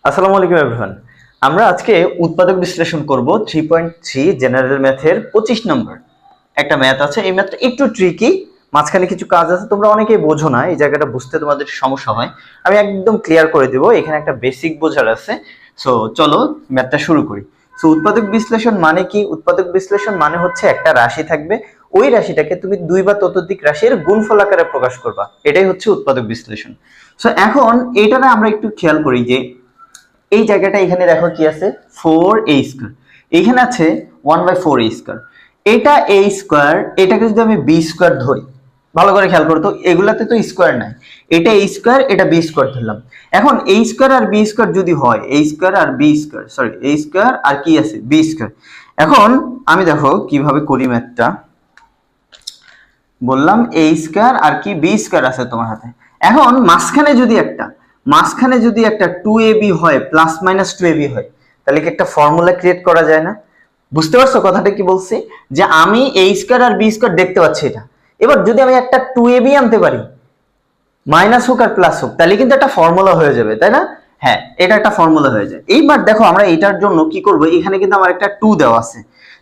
আসসালামু আলাইকুম এভরিওয়ান। আমরা আজকে উৎপাদক বিশ্লেষণ করব 3.3 জেনারেল ম্যাথের 25 নম্বর একটা ম্যাথ আছে। এই ম্যাথটা একটু ট্রিকি, মাঝখানে কিছু কাজ আছে, তোমরা অনেকেই বোঝো না, এই জায়গাটা বুঝতে তোমাদের সমস্যা হয়। আমি একদম ক্লিয়ার করে দিব, এখানে একটা বেসিক বোঝার আছে। সো চলো ম্যাথটা শুরু করি। সো উৎপাদক বিশ্লেষণ মানে কি? উৎপাদক বিশ্লেষণ মানে হচ্ছে একটা রাশি থাকবে, ওই রাশিটাকে তুমি দুই বা ততোধিক রাশির গুণফল আকারে প্রকাশ করবা, এটাই হচ্ছে উৎপাদক বিশ্লেষণ। সো এখন এইটারে আমরা একটু খেয়াল করি যে এই জায়গাটা এখানে দেখো কি আছে, 4a², এখানে আছে 1/4a²। এটা a², এটাকে যদি আমি b² ধরি, ভালো করে খেয়াল করো তো, এগুলাতে তো স্কয়ার নাই, এটা a², এটা b² ধরলাম। এখন a² আর b² যদি হয়, a² আর b², সরি a² আর কি আছে b²। এখন আমি দেখো কিভাবে করি ম্যাথটা, বললাম a² আর কি b² আছে তোমার হাতে। এখন মাঝখানে যদি একটা 2ab হয়, প্লাস মাইনাস 2ab হয়, তাহলে কি একটা ফর্মুলা ক্রিয়েট করা যায় না? বুঝতে পারছো কথাটা কি বলছি? যে আমি a² আর b² দেখতে পাচ্ছি এটা, এবার যদি আমি একটা 2ab আনতে পারি, মাইনাস হোক আর প্লাস হোক, তাহলে কিন্তু একটা ফর্মুলা হয়ে যাবে, তাই না? হ্যাঁ, এটা একটা ফর্মুলা হয়ে যায়। এইবার দেখো আমরা এটার জন্য কি করব, এখানে কিন্তু আমার একটা 2 দেওয়া আছে।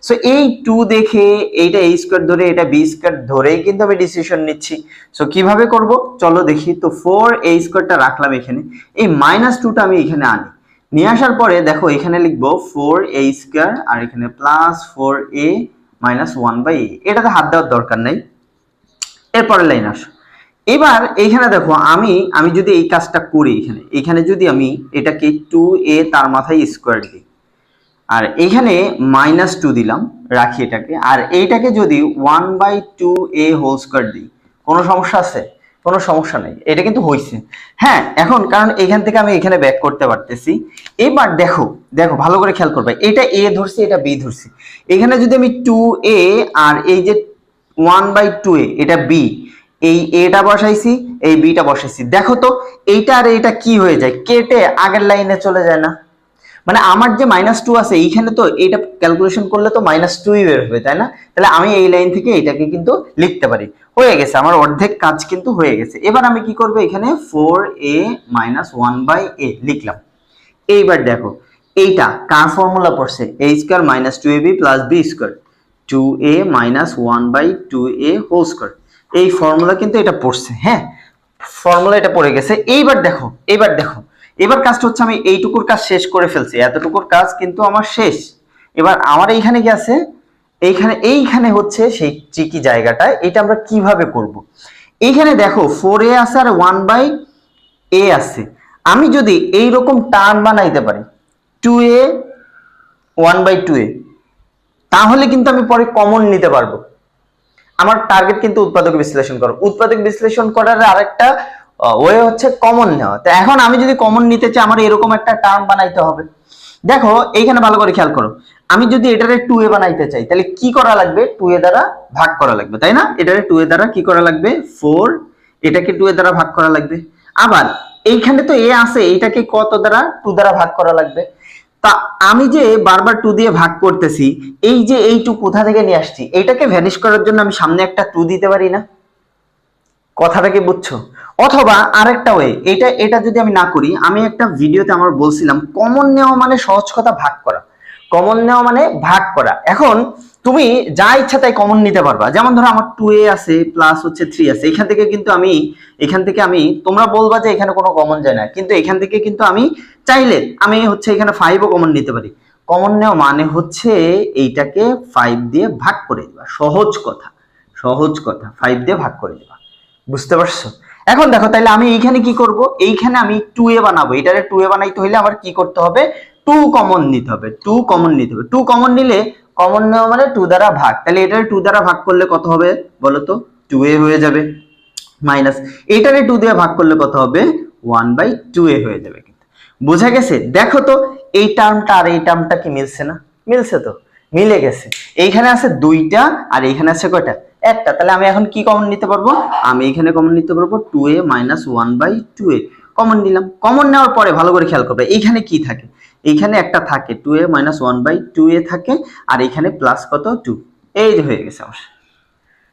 সো এই 2 দেখে এইটা a² ধরে এটা b² ধরেই কিন্তু আমি ডিসিশন নিচ্ছি। সো কিভাবে করব চলো দেখি। তো 4a² টা রাখলাম এখানে, এই -2টা আমি এখানে আনি, নিয়ে আসার পরে দেখো এখানে লিখবো 4a² আর এখানে প্লাস 4a মাইনাস 1/a, এটাতে হাত দেওয়ার দরকার নাই। এরপরের লাইন আসো। এবার এইখানে দেখো আমি যদি এই কাজটা করি, এখানে যদি আমি এটাকে 2a তার মাথায় স্কোয়ার দিই, আর এখানে -2 দিলাম, রাখি এটাকে, আর এইটাকে যদি 1/2a হোল স্কোয়ার দিই, কোনো সমস্যা আছে? কোনো সমস্যা নেই, এটা কিন্তু হয়েছে। হ্যাঁ, এখন কারণ এখান থেকে আমি এখানে ব্যাক করতে পারতেছি। এবার দেখো দেখো ভালো করে খেয়াল করবে, এটা a ধরছি, এটা b ধরছি। এখানে যদি আমি 2a আর এই যে 1/2a, এটা b, এই এটা বসাইছি, এই বিটা বসাইছি, দেখো তো এইটা আর এইটা কি হয়ে যায়, কেটে আগের লাইনে চলে যায় না? মানে আমার যে -2 আছে এইখানে, তো এটা ক্যালকুলেশন করলে তো -2ই বের হবে, তাই না? তাহলে আমি এই লাইন থেকে এটাকে কিন্তু লিখতে পারি। হয়ে গেছে, আমার অর্ধেক কাজ কিন্তু হয়ে গেছে। এবার আমি কি করব, এখানে 4a মাইনাস 1/a লিখলাম। এইবার দেখো এইটা কার ফর্মুলা পড়ছে, a² minus 2ab plus b², 2a minus 1/2a whole square, এই ফর্মুলা কিন্তু এটা পড়ছে। হ্যাঁ, ফর্মুলা এটা পড়ে গেছে। এবার কাজটা হচ্ছে আমি এইটুকুর কাজ শেষ করে ফেলছি, এতটুকুর কাজ কিন্তু আমার শেষ। এবার আমার এইখানে কি আছে, এইখানে হচ্ছে সেই ট্রিকি জায়গাটা, এটা আমরা কিভাবে করব। এইখানে দেখো 4a আছে আর 1/a আছে, আমি যদি এইরকম টার্ম বানাইতে পারি 2a 1/2a, তাহলে কিন্তু আমি পরে কমন নিতে পারবো। আমার টার্গেট কিন্তু উৎপাদক বিশ্লেষণ করো, উৎপাদক বিশ্লেষণ করার আরেকটা ওয়ে হচ্ছে কমন নেওয়া। তো এখন আমি যদি কমন নিতে চাই, আমার এরকম একটা টার্ম বানাইতে হবে। দেখো এইখানে ভালো করে খেয়াল করো, আমি যদি এটারে 2a বানাইতে চাই, তাহলে কি করা লাগবে, 2a দ্বারা ভাগ করা লাগবে, তাই না? এটারে 2a দ্বারা কি করা লাগবে, 4, এটাকে 2a দ্বারা ভাগ করা লাগবে। আবার এইখানে তো a আছে, এইটাকে কত দ্বারা, 2 দ্বারা ভাগ করা লাগবে। তা আমি যে বারবার 2 দিয়ে ভাগ করতেছি, এই যে এই 2 কোথা থেকে নিয়ে আসছি, এইটাকে ভ্যানিশ করার জন্য আমি সামনে একটা 2 দিতে পারি না? কথাটা কি বুঝছো? অথবা আরেকটা ওয়ে, এটা যদি আমি না করি, আমি একটা ভিডিওতে আমার বলছিলাম কমন নেওয়া মানে সহজ কথা ভাগ করা, কমন নেওয়া মানে ভাগ করা। এখন তুমি যা ইচ্ছা তাই কমন নিতে পারবা। যেমন ধরো আমার 2a আছে প্লাস হচ্ছে 3 আছে, এখান থেকে আমি তোমরা বলবা যে এখানে কোনো কমন যায় না, কিন্তু এখান থেকে কিন্তু আমি চাইলে আমি হচ্ছে এখানে 5ও কমন নিতে পারি। কমন নেওয়া মানে হচ্ছে এইটাকে 5 দিয়ে ভাগ করে দিবা, সহজ কথা 5 দিয়ে ভাগ করে দিবা। বুঝতে পারছো? এখন দেখো তাহলে আমি এইখানে কি করব, এইখানে আমি 2a বানাবো, এটারে 2a বানাইতে হইলে আমার কি করতে হবে, 2 কমন নিতে হবে। 2 কমন নিলে, কমন নেওয়া মানে 2 দ্বারা ভাগ, তাহলে এটারে 2 দ্বারা ভাগ করলে কত হবে বলো তো, 2a হয়ে যাবে, মাইনাস এটারে 2 দিয়ে ভাগ করলে কত হবে, 1/2a হয়ে যাবে। কিন্তু বোঝা গেছে? দেখো তো এই টার্মটা আর এই টার্মটা কি মিলছে না? মিলছে তো, মিলে গেছে। এইখানে আছে 2টা আর এইখানে আছে কয়টা, একটা। তাহলে আমি এখন কি কমন নিতে পারবো, আমি এখানে কমন নিতে পারবো 2a মাইনাস 1/2a কমন নিলাম। কমন নেওয়ার পরে ভালো করে খেয়াল করবে, এইখানে কি থাকে, এইখানে একটা থাকে 2a মাইনাস 1/2a থাকে, আর এখানে প্লাস কত 2, এই যে হয়ে গেছে আমার।